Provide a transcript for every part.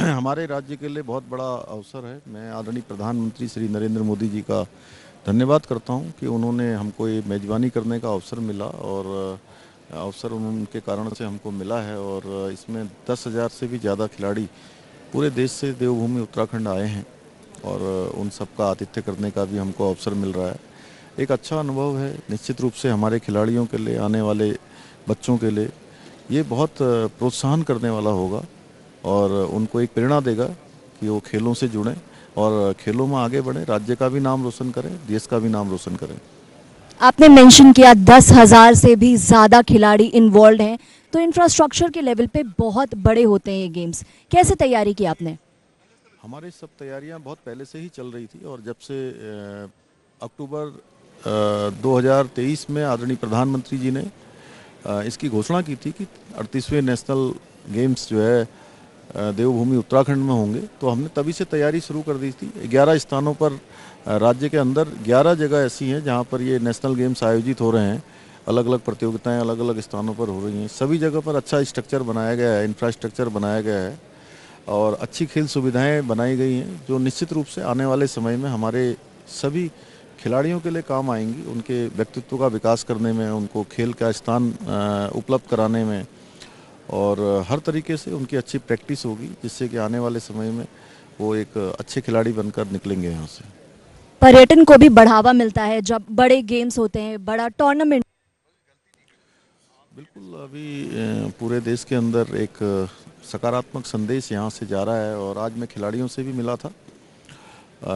हमारे राज्य के लिए बहुत बड़ा अवसर है। मैं आदरणीय प्रधानमंत्री श्री नरेंद्र मोदी जी का धन्यवाद करता हूं कि उन्होंने हमको ये मेज़बानी करने का अवसर मिला, और अवसर उनके कारण से हमको मिला है। और इसमें 10,000 से भी ज़्यादा खिलाड़ी पूरे देश से देवभूमि उत्तराखंड आए हैं, और उन सबका आतिथ्य करने का भी हमको अवसर मिल रहा है। एक अच्छा अनुभव है निश्चित रूप से हमारे खिलाड़ियों के लिए, आने वाले बच्चों के लिए ये बहुत प्रोत्साहन करने वाला होगा, और उनको एक प्रेरणा देगा कि वो खेलों से जुड़ें और खेलों में आगे बढ़ें, राज्य का भी नाम रोशन करें, देश का भी नाम रोशन करें। आपने मेंशन किया 10,000 से भी ज़्यादा खिलाड़ी इन्वॉल्व हैं, तो इंफ्रास्ट्रक्चर के लेवल पे बहुत बड़े होते हैं ये गेम्स। कैसे तैयारी की आपने? हमारी सब तैयारियां बहुत पहले से ही चल रही थी, और जब से अक्टूबर 2023 में आदरणीय प्रधानमंत्री जी ने इसकी घोषणा की थी कि 38वें नेशनल गेम्स जो है देवभूमि उत्तराखंड में होंगे, तो हमने तभी से तैयारी शुरू कर दी थी। 11 स्थानों पर राज्य के अंदर 11 जगह ऐसी हैं जहां पर ये नेशनल गेम्स आयोजित हो रहे हैं। अलग अलग प्रतियोगिताएं अलग अलग स्थानों पर हो रही हैं। सभी जगह पर अच्छा स्ट्रक्चर बनाया गया है, इंफ्रास्ट्रक्चर बनाया गया है, और अच्छी खेल सुविधाएं बनाई गई हैं, जो निश्चित रूप से आने वाले समय में हमारे सभी खिलाड़ियों के लिए काम आएंगी। उनके व्यक्तित्व का विकास करने में, उनको खेल का स्थान उपलब्ध कराने में, और हर तरीके से उनकी अच्छी प्रैक्टिस होगी, जिससे कि आने वाले समय में वो एक अच्छे खिलाड़ी बनकर निकलेंगे यहाँ से। पर्यटन को भी बढ़ावा मिलता है जब बड़े गेम्स होते हैं, बड़ा टूर्नामेंट। बिल्कुल, अभी पूरे देश के अंदर एक सकारात्मक संदेश यहाँ से जा रहा है, और आज मैं खिलाड़ियों से भी मिला था।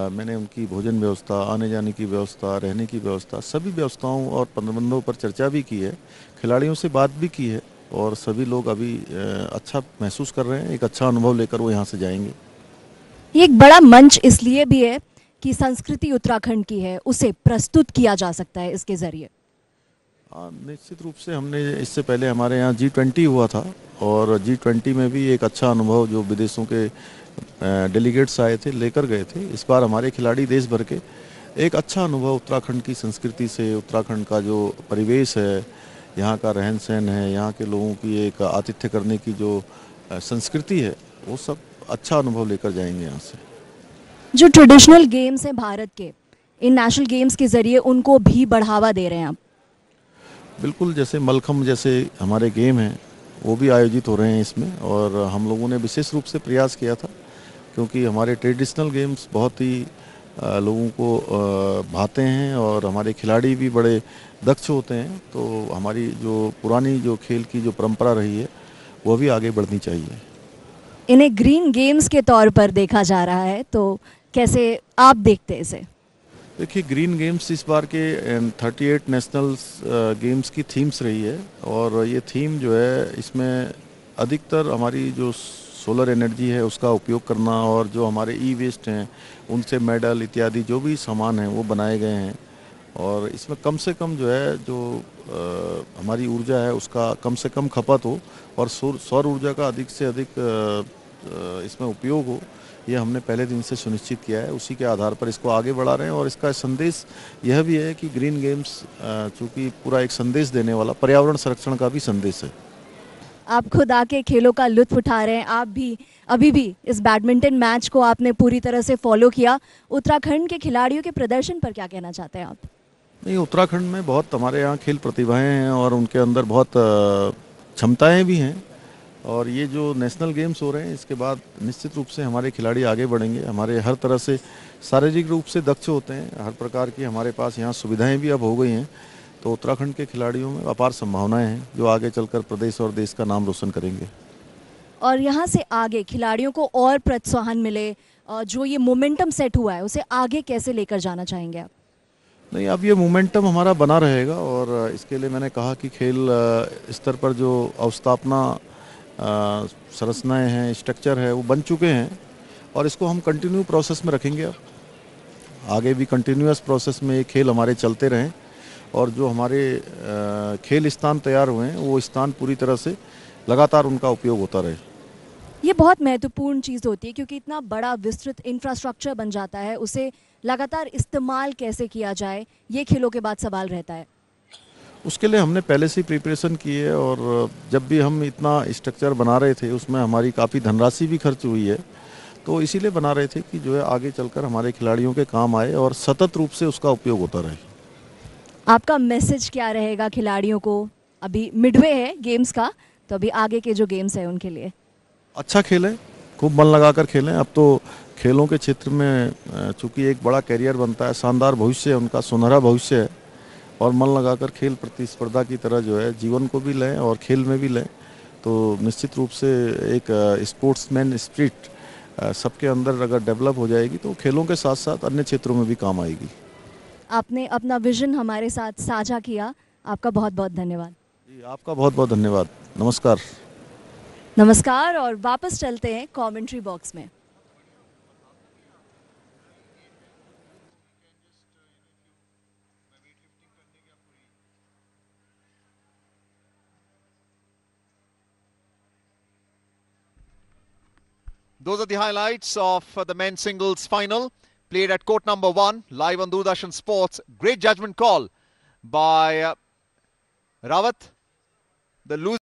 मैंने उनकी भोजन व्यवस्था, आने जाने की व्यवस्था, रहने की व्यवस्था, सभी व्यवस्थाओं और प्रबंधों पर चर्चा भी की है, खिलाड़ियों से बात भी की है, और सभी लोग अभी अच्छा महसूस कर रहे हैं। एक अच्छा अनुभव लेकर वो यहाँ से जाएंगे। ये एक बड़ा मंच इसलिए भी है कि संस्कृति उत्तराखंड की है, उसे प्रस्तुत किया जा सकता है इसके ज़रिए। हाँ, निश्चित रूप से हमने इससे पहले हमारे यहाँ G20 हुआ था, और G20 में भी एक अच्छा अनुभव जो विदेशों के डेलीगेट्स आए थे लेकर गए थे। इस बार हमारे खिलाड़ी देश भर के एक अच्छा अनुभव उत्तराखंड की संस्कृति से, उत्तराखंड का जो परिवेश है, यहाँ का रहन सहन है, यहाँ के लोगों की एक आतिथ्य करने की जो संस्कृति है, वो सब अच्छा अनुभव लेकर जाएंगे यहाँ से। जो ट्रेडिशनल गेम्स हैं भारत के, इन नेशनल गेम्स के ज़रिए उनको भी बढ़ावा दे रहे हैं आप? बिल्कुल, जैसे मलखम्ब जैसे हमारे गेम हैं वो भी आयोजित हो रहे हैं इसमें, और हम लोगों ने विशेष रूप से प्रयास किया था, क्योंकि हमारे ट्रेडिशनल गेम्स बहुत ही लोगों को भाते हैं, और हमारे खिलाड़ी भी बड़े दक्ष होते हैं। तो हमारी जो पुरानी जो खेल की जो परंपरा रही है वो भी आगे बढ़नी चाहिए। इन्हें ग्रीन गेम्स के तौर पर देखा जा रहा है, तो कैसे आप देखते हैं इसे? देखिए, ग्रीन गेम्स इस बार के 38 नेशनल गेम्स की थीम्स रही है, और ये थीम जो है इसमें अधिकतर हमारी जो सोलर एनर्जी है उसका उपयोग करना, और जो हमारे ई वेस्ट हैं उनसे मेडल इत्यादि जो भी सामान हैं वो बनाए गए हैं। और इसमें कम से कम जो है जो हमारी ऊर्जा है उसका कम से कम खपत हो, और सौर ऊर्जा का अधिक से अधिक इसमें उपयोग हो, ये हमने पहले दिन से सुनिश्चित किया है। उसी के आधार पर इसको आगे बढ़ा रहे हैं, और इसका संदेश यह भी है कि ग्रीन गेम्स चूँकि पूरा एक संदेश देने वाला पर्यावरण संरक्षण का भी संदेश है। आप खुद आके खेलों का लुत्फ उठा रहे हैं, आप भी अभी भी इस बैडमिंटन मैच को आपने पूरी तरह से फॉलो किया। उत्तराखंड के खिलाड़ियों के प्रदर्शन पर क्या कहना चाहते हैं आप? नहीं, उत्तराखंड में बहुत हमारे यहाँ खेल प्रतिभाएं हैं, और उनके अंदर बहुत क्षमताएं भी हैं, और ये जो नेशनल गेम्स हो रहे हैं इसके बाद निश्चित रूप से हमारे खिलाड़ी आगे बढ़ेंगे। हमारे हर तरह से शारीरिक रूप से दक्ष होते हैं, हर प्रकार की हमारे पास यहाँ सुविधाएं भी अब हो गई हैं। तो उत्तराखंड के खिलाड़ियों में अपार संभावनाएं हैं, जो आगे चलकर प्रदेश और देश का नाम रोशन करेंगे। और यहाँ से आगे खिलाड़ियों को और प्रोत्साहन मिले, जो ये मोमेंटम सेट हुआ है उसे आगे कैसे लेकर जाना चाहेंगे आप? नहीं, अब ये मोमेंटम हमारा बना रहेगा, और इसके लिए मैंने कहा कि खेल स्तर पर जो अवस्थापना संरचनाएं हैं, स्ट्रक्चर है, वो बन चुके हैं, और इसको हम कंटिन्यू प्रोसेस में रखेंगे। अब आगे भी कंटिन्यूअस प्रोसेस में ये खेल हमारे चलते रहें, और जो हमारे खेल स्थान तैयार हुए हैं वो स्थान पूरी तरह से लगातार उनका उपयोग होता रहे। ये बहुत महत्वपूर्ण चीज़ होती है, क्योंकि इतना बड़ा विस्तृत इंफ्रास्ट्रक्चर बन जाता है, उसे लगातार इस्तेमाल कैसे किया जाए, ये खेलों के बाद सवाल रहता है। उसके लिए हमने पहले से ही प्रिपरेशन की है, और जब भी हम इतना स्ट्रक्चर बना रहे थे उसमें हमारी काफ़ी धनराशि भी खर्च हुई है, तो इसीलिए बना रहे थे कि जो है आगे चलकर हमारे खिलाड़ियों के काम आए और सतत रूप से उसका उपयोग होता रहे। आपका मैसेज क्या रहेगा खिलाड़ियों को? अभी मिडवे है गेम्स का, तो अभी आगे के जो गेम्स है उनके लिए। अच्छा खेलें, खूब मन लगाकर खेलें। अब तो खेलों के क्षेत्र में चूंकि एक बड़ा कैरियर बनता है, शानदार भविष्य है उनका, सुनहरा भविष्य है, और मन लगाकर खेल प्रतिस्पर्धा की तरह जो है जीवन को भी लें और खेल में भी लें, तो निश्चित रूप से एक स्पोर्ट्समैन स्पिरिट सबके अंदर अगर डेवलप हो जाएगी तो खेलों के साथ साथ अन्य क्षेत्रों में भी काम आएगी। आपने अपना विजन हमारे साथ साझा किया, आपका बहुत बहुत धन्यवाद। जी, आपका बहुत बहुत धन्यवाद। नमस्कार। नमस्कार, और वापस चलते हैं कमेंट्री बॉक्स में। Those are the highlights of the men's singles final played at court number 1 live on Doordarshan Sports. Great judgment call by Rawat. The loser